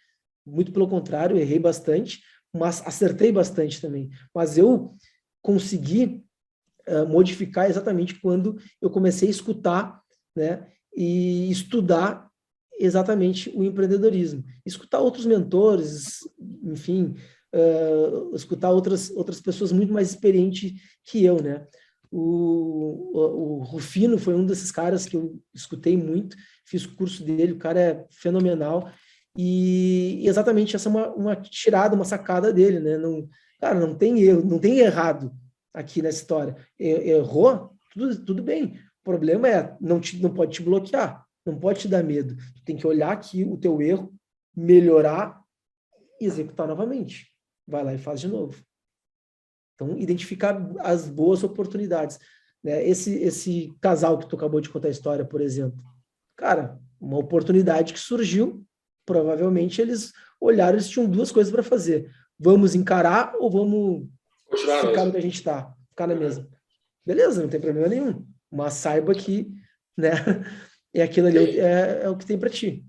muito pelo contrário, errei bastante, mas acertei bastante também. Mas eu consegui modificar exatamente quando eu comecei a escutar, né, e estudar exatamente o empreendedorismo. Escutar outros mentores, enfim, escutar outras pessoas muito mais experientes que eu, né? O Rufino foi um desses caras que eu escutei muito, fiz o curso dele, o cara é fenomenal, e exatamente essa é uma tirada, uma sacada dele, né? Não, cara, não tem erro, não tem errado aqui nessa história. Errou, tudo bem. O problema é, não pode te bloquear, não pode te dar medo. Tu tem que olhar aqui o teu erro, melhorar e executar novamente. Vai lá e faz de novo. Então, identificar as boas oportunidades. Né? Esse casal que tu acabou de contar a história, por exemplo. Cara, uma oportunidade que surgiu, provavelmente eles olharam, eles tinham duas coisas para fazer. Vamos encarar ou vamos ficar no que a gente está? Ficar na mesma. Beleza, não tem problema nenhum. Mas saiba que, né, aquilo ali é o que tem para ti.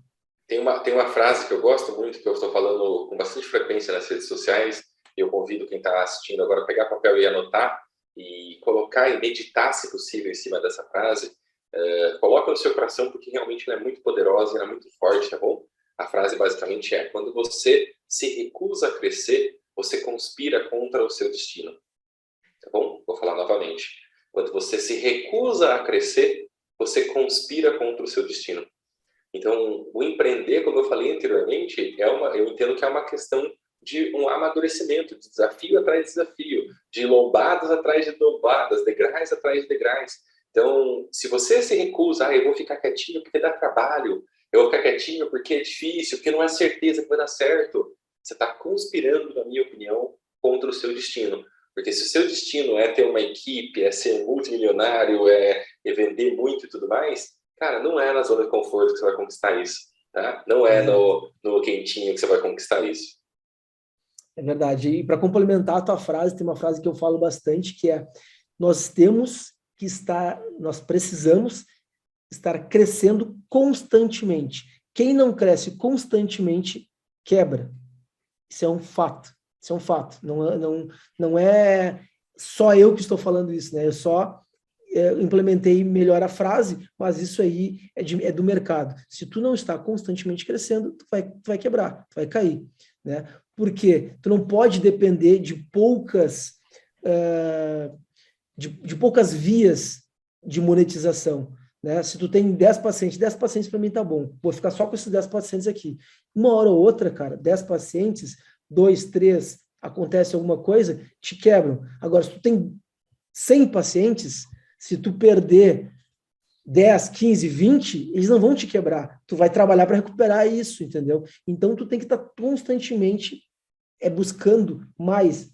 Tem uma frase que eu gosto muito, que eu estou falando com bastante frequência nas redes sociais, e eu convido quem está assistindo agora a pegar papel e anotar, e colocar e meditar, se possível, em cima dessa frase. Coloca no seu coração, porque realmente ela é muito poderosa, ela é muito forte, tá bom? A frase basicamente é: quando você se recusa a crescer, você conspira contra o seu destino. Tá bom? Vou falar novamente. Quando você se recusa a crescer, você conspira contra o seu destino. Então, o empreender, como eu falei anteriormente, eu entendo que é uma questão de um amadurecimento, de desafio atrás de desafio, de lombadas atrás de lombadas, degraus atrás de degraus. Então, se você se recusa, eu vou ficar quietinho porque dá trabalho, eu vou ficar quietinho porque é difícil, porque não é certeza que vai dar certo, você está conspirando, na minha opinião, contra o seu destino. Porque se o seu destino é ter uma equipe, é ser multimilionário, é vender muito e tudo mais, cara, não é na zona de conforto que você vai conquistar isso, tá? Não é no quentinho que você vai conquistar isso. É verdade. E para complementar a tua frase, tem uma frase que eu falo bastante, que é: nós precisamos estar crescendo constantemente. Quem não cresce constantemente, quebra. Isso é um fato. Isso é um fato. Não é só eu que estou falando isso, né? Eu só implementei melhor a frase, mas isso aí é do mercado. Se tu não está constantemente crescendo, tu vai quebrar, tu vai cair, né? Porque tu não pode depender de poucas poucas vias de monetização, né? Se tu tem 10 pacientes para mim tá bom, vou ficar só com esses 10 pacientes aqui. Uma hora ou outra, cara, 10 pacientes, 2, 3, acontece alguma coisa, te quebram. Agora, se tu tem 100 pacientes, se tu perder 10, 15, 20, eles não vão te quebrar. Tu vai trabalhar para recuperar isso, entendeu? Então, tu tem que estar constantemente buscando mais,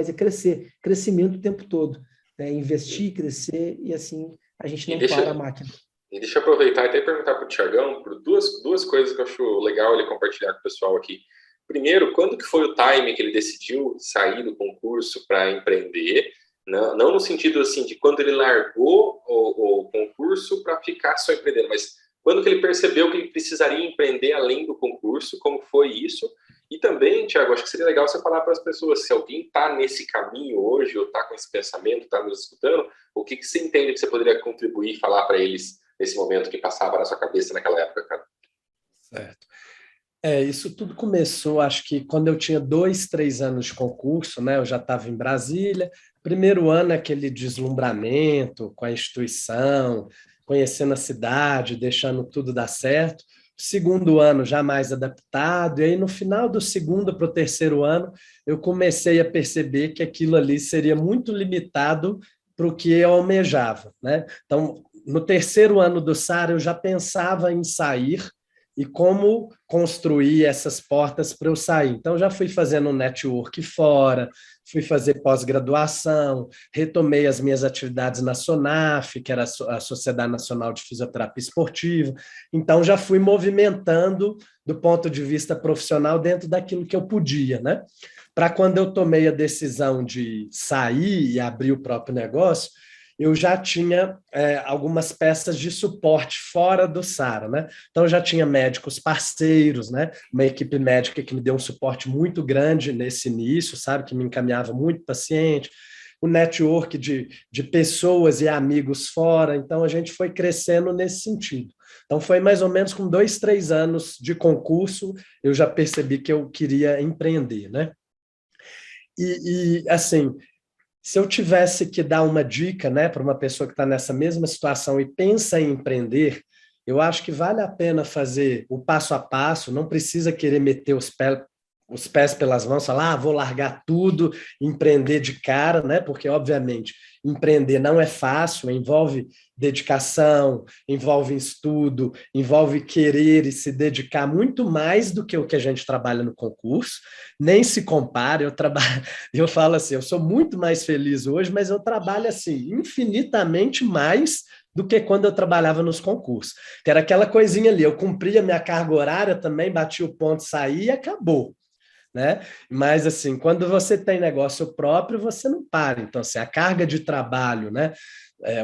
é crescer. Crescimento o tempo todo. Né? Investir, crescer, e assim a gente não para a máquina. E deixa eu aproveitar e até perguntar para o Thiagão por duas coisas que eu acho legal ele compartilhar com o pessoal aqui. Primeiro, quando que foi o time que ele decidiu sair do concurso para empreender? Não no sentido assim de quando ele largou o concurso para ficar só empreendendo, mas quando que ele percebeu que ele precisaria empreender além do concurso, como foi isso? E também, Thiago, acho que seria legal você falar para as pessoas, se alguém está nesse caminho hoje, ou está com esse pensamento, está nos escutando, o que você entende que você poderia contribuir e falar para eles nesse momento que passava na sua cabeça naquela época, cara? Certo. Isso tudo começou, acho que quando eu tinha 2, 3 anos de concurso, né? Eu já estava em Brasília. Primeiro ano, aquele deslumbramento com a instituição, conhecendo a cidade, deixando tudo dar certo. Segundo ano, já mais adaptado. E aí, no final do segundo para o terceiro ano, eu comecei a perceber que aquilo ali seria muito limitado para o que eu almejava, né? Então, no terceiro ano do SAR, eu já pensava em sair e como construir essas portas para eu sair. Então, já fui fazendo um network fora, fui fazer pós-graduação, retomei as minhas atividades na SONAF, que era a Sociedade Nacional de Fisioterapia Esportiva. Então, já fui movimentando do ponto de vista profissional dentro daquilo que eu podia, né? Para quando eu tomei a decisão de sair e abrir o próprio negócio, eu já tinha algumas peças de suporte fora do SARA, né? Então, eu já tinha médicos parceiros, né? Uma equipe médica que me deu um suporte muito grande nesse início, sabe? Que me encaminhava muito paciente, o network de pessoas e amigos fora. Então, a gente foi crescendo nesse sentido. Então, foi mais ou menos com 2, 3 anos de concurso, eu já percebi que eu queria empreender, né? Assim, se eu tivesse que dar uma dica, né, para uma pessoa que está nessa mesma situação e pensa em empreender, eu acho que vale a pena fazer o passo a passo, não precisa querer meter os pés pelas mãos, falar, vou largar tudo, empreender de cara, né? Porque, obviamente, empreender não é fácil, envolve dedicação, envolve estudo, envolve querer e se dedicar muito mais do que o que a gente trabalha no concurso. Nem se compara, eu falo assim, eu sou muito mais feliz hoje, mas eu trabalho assim, infinitamente mais do que quando eu trabalhava nos concursos. Que era aquela coisinha ali, eu cumpria minha carga horária também, batia o ponto, saía e acabou. Né? Mas assim, quando você tem negócio próprio, você não para. Então, assim, a carga de trabalho, né,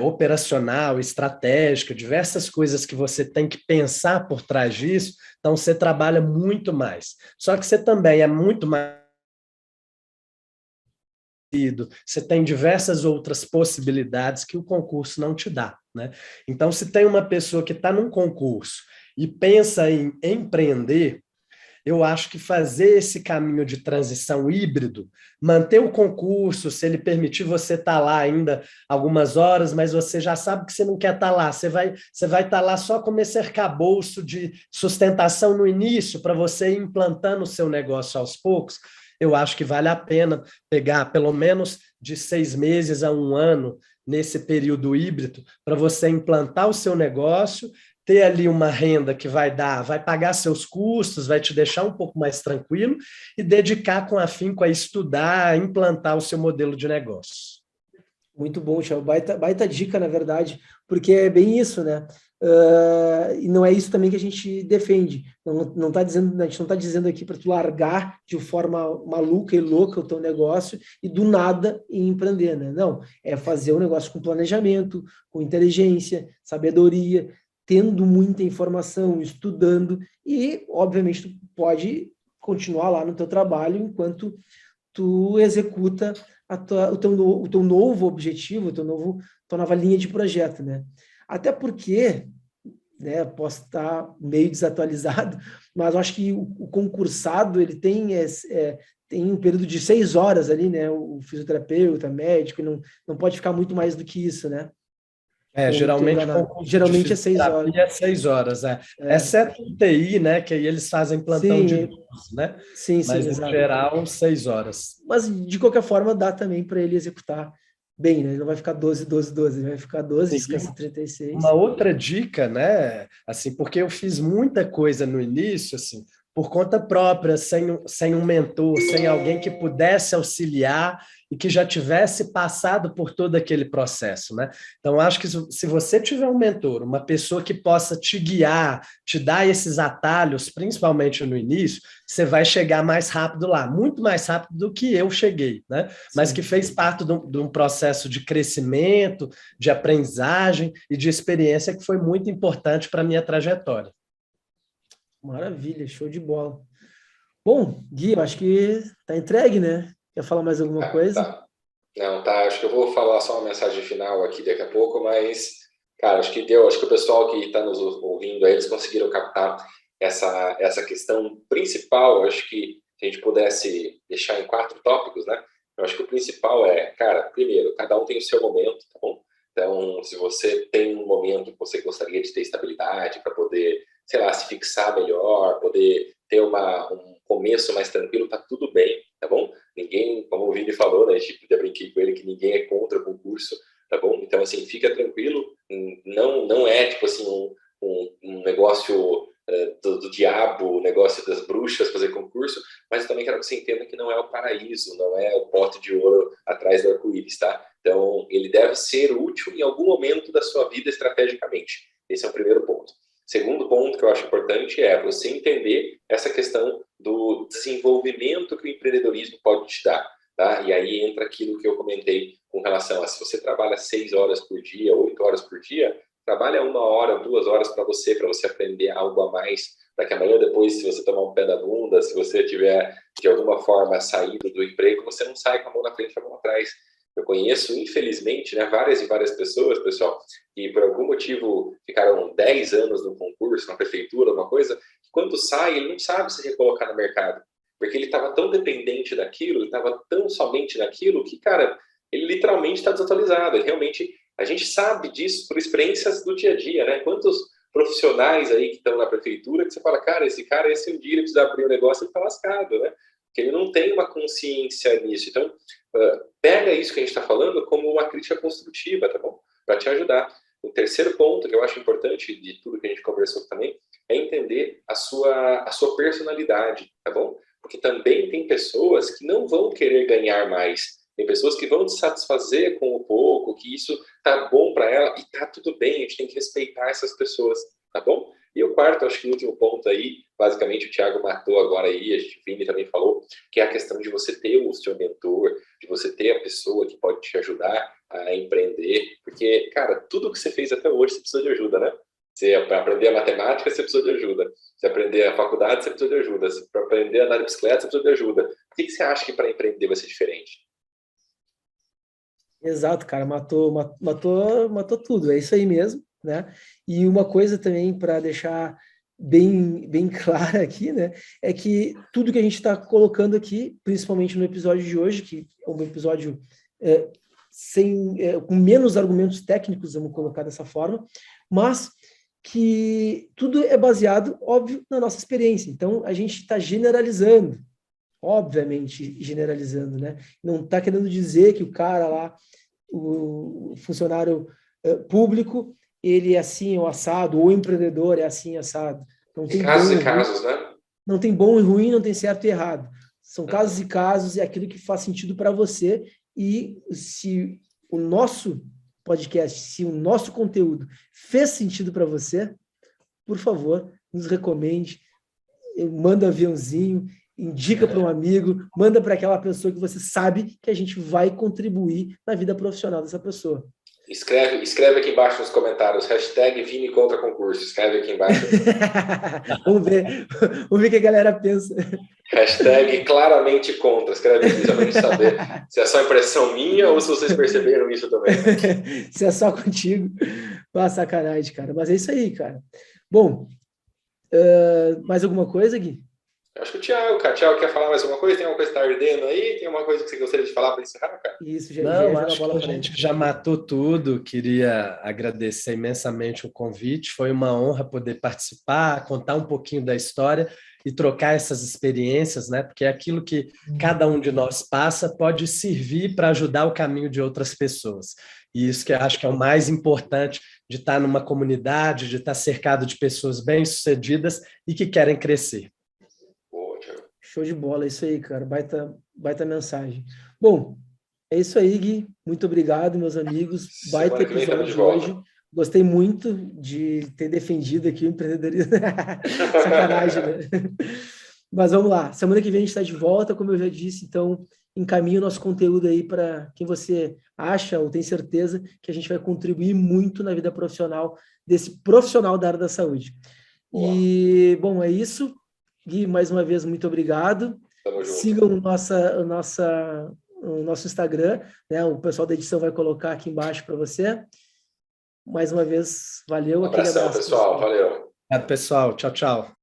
operacional, estratégica, diversas coisas que você tem que pensar por trás disso, então você trabalha muito mais. Só que você também é muito mais, você tem diversas outras possibilidades que o concurso não te dá, né? Então, se tem uma pessoa que está num concurso e pensa em empreender, eu acho que fazer esse caminho de transição híbrido, manter o concurso, se ele permitir você estar lá ainda algumas horas, mas você já sabe que você não quer estar lá, você vai estar lá só como esse arcabouço de sustentação no início, para você ir implantando o seu negócio aos poucos. Eu acho que vale a pena pegar pelo menos de 6 meses a um ano nesse período híbrido para você implantar o seu negócio, ter ali uma renda que vai pagar seus custos, vai te deixar um pouco mais tranquilo e dedicar com afinco a estudar, a implantar o seu modelo de negócio. Muito bom, Thiago. Baita dica, na verdade, porque é bem isso, né? E não é isso também que a gente defende. Não tá dizendo, a gente não está dizendo aqui para tu largar de forma maluca e louca o teu negócio e do nada empreender, né? Não, é fazer um negócio com planejamento, com inteligência, sabedoria, tendo muita informação, estudando e, obviamente, tu pode continuar lá no teu trabalho enquanto tu executa o teu novo objetivo, tua nova linha de projeto, né? Até porque, né, posso estar meio desatualizado, mas eu acho que o concursado, ele tem um período de 6 horas ali, né? O fisioterapeuta, médico, não pode ficar muito mais do que isso, né? Geralmente o concurso de Geralmente é 6 horas. fisioterapia é 6 horas, exceto o TI, né, que aí eles fazem plantão de 12, né? Sim, Mas, em exato. geral, 6 horas. Mas, de qualquer forma, dá também para ele executar bem, né? Ele não vai ficar 12, 12, 12, ele vai ficar 12, descansa 36. Uma outra dica, né, assim, porque eu fiz muita coisa no início, assim, por conta própria, sem um mentor, sem alguém que pudesse auxiliar e que já tivesse passado por todo aquele processo, né? Então, acho que se você tiver um mentor, uma pessoa que possa te guiar, te dar esses atalhos, principalmente no início, você vai chegar mais rápido lá, muito mais rápido do que eu cheguei, né? Mas que fez parte de um processo de crescimento, de aprendizagem e de experiência que foi muito importante para a minha trajetória. Maravilha, show de bola. Bom, Gui, eu acho que tá entregue, né? Quer falar mais alguma coisa? Tá. Não, tá. Acho que eu vou falar só uma mensagem final aqui daqui a pouco, mas, cara, acho que o pessoal que está nos ouvindo aí, eles conseguiram captar essa questão principal, acho que se a gente pudesse deixar em 4 tópicos, né? Eu acho que o principal é, cara, primeiro, cada um tem o seu momento, tá bom? Então, se você tem um momento que você gostaria de ter estabilidade para poder, sei lá, se fixar melhor, poder ter um começo mais tranquilo, tá tudo bem, tá bom? Ninguém, como o Vini falou, né, a gente podia brincar com ele que ninguém é contra o concurso, tá bom? Então, assim, fica tranquilo, não é, tipo assim, um negócio do diabo, o negócio das bruxas fazer concurso, mas eu também quero que você entenda que não é o paraíso, não é o pote de ouro atrás do arco-íris, tá? Então, ele deve ser útil em algum momento da sua vida estrategicamente. Esse é o primeiro ponto. Segundo ponto que eu acho importante é você entender essa questão do desenvolvimento que o empreendedorismo pode te dar, tá? E aí entra aquilo que eu comentei com relação a se você trabalha 6 horas por dia, 8 horas por dia, trabalha 1 hora, 2 horas para você aprender algo a mais, para que amanhã depois, se você tomar um pé da bunda, se você tiver, de alguma forma, saído do emprego, você não sai com a mão na frente e a mão atrás. Eu conheço, infelizmente, né, várias e várias pessoas, pessoal, que por algum motivo ficaram 10 anos no concurso, na prefeitura, alguma coisa, que quando sai, ele não sabe se recolocar no mercado, porque ele estava tão dependente daquilo, ele estava tão somente naquilo, que, cara, ele literalmente está desatualizado. Ele realmente, a gente sabe disso por experiências do dia a dia, né? Quantos profissionais aí que estão na prefeitura que você fala, cara, esse um dia ele precisa abrir um negócio, ele está lascado, né? Porque ele não tem uma consciência nisso. Então, pega isso que a gente está falando como uma crítica construtiva, tá bom? Para te ajudar. O terceiro ponto que eu acho importante de tudo que a gente conversou também é entender a sua personalidade, tá bom? Porque também tem pessoas que não vão querer ganhar mais. Tem pessoas que vão se satisfazer com o pouco, que isso tá bom para ela e tá tudo bem, a gente tem que respeitar essas pessoas, tá bom? E o quarto, acho que o último ponto aí, basicamente o Thiago matou agora aí, a gente, o Vini também falou, que é a questão de você ter o seu mentor, de você ter a pessoa que pode te ajudar a empreender, porque, cara, tudo que você fez até hoje, você precisa de ajuda, né? Para aprender a matemática, você precisa de ajuda. Se aprender a faculdade, você precisa de ajuda. Para aprender a andar de bicicleta, você precisa de ajuda. Por que você acha que para empreender vai ser diferente? Exato, cara, matou tudo, é isso aí mesmo, né? E uma coisa também para deixar bem clara aqui, né, é que tudo que a gente está colocando aqui, principalmente no episódio de hoje, que é um episódio com menos argumentos técnicos, vamos colocar dessa forma, mas que tudo é baseado, óbvio, na nossa experiência. Então, a gente está generalizando, obviamente generalizando, né? Não está querendo dizer que o cara lá, o funcionário público, ele é assim ou assado, ou o empreendedor é assim assado. Não tem casos bom e casos, né? Não tem bom e ruim, não tem certo e errado. São casos e casos, é aquilo que faz sentido para você. E se o nosso podcast, se o nosso conteúdo fez sentido para você, por favor, nos recomende, manda aviãozinho, indica para um amigo, manda para aquela pessoa que você sabe que a gente vai contribuir na vida profissional dessa pessoa. Escreve aqui embaixo nos comentários, hashtag Vini contra concurso. Escreve aqui embaixo. Vamos ver o que a galera pensa. Hashtag claramente contra. Escreve aqui só pra gente saber se é só impressão minha ou se vocês perceberam isso também. Se é só contigo. Pá, sacanagem, cara. Mas é isso aí, cara. Bom, mais alguma coisa, Gui? Acho que o Thiago quer falar mais alguma coisa? Tem alguma coisa que está ardendo aí? Tem alguma coisa que você gostaria de falar para encerrar, cara? Isso, Não, acho que a gente já matou tudo. Queria agradecer imensamente o convite. Foi uma honra poder participar, contar um pouquinho da história e trocar essas experiências, né? Porque aquilo que cada um de nós passa pode servir para ajudar o caminho de outras pessoas. E isso que eu acho que é o mais importante de estar numa comunidade, de estar cercado de pessoas bem-sucedidas e que querem crescer. Show de bola, é isso aí, cara. Baita mensagem. Bom, é isso aí, Gui. Muito obrigado, meus amigos. Baita episódio de hoje. Gostei muito de ter defendido aqui o empreendedorismo. Sacanagem, né? Mas vamos lá. Semana que vem a gente está de volta, como eu já disse. Então, encaminhe o nosso conteúdo aí para quem você acha ou tem certeza que a gente vai contribuir muito na vida profissional desse profissional da área da saúde. E, bom, é isso. Gui, mais uma vez, muito obrigado. Sigam o nosso Instagram, né? O pessoal da edição vai colocar aqui embaixo para você. Mais uma vez, valeu. Um abração, pessoal. Valeu. Obrigado, pessoal. Tchau, tchau.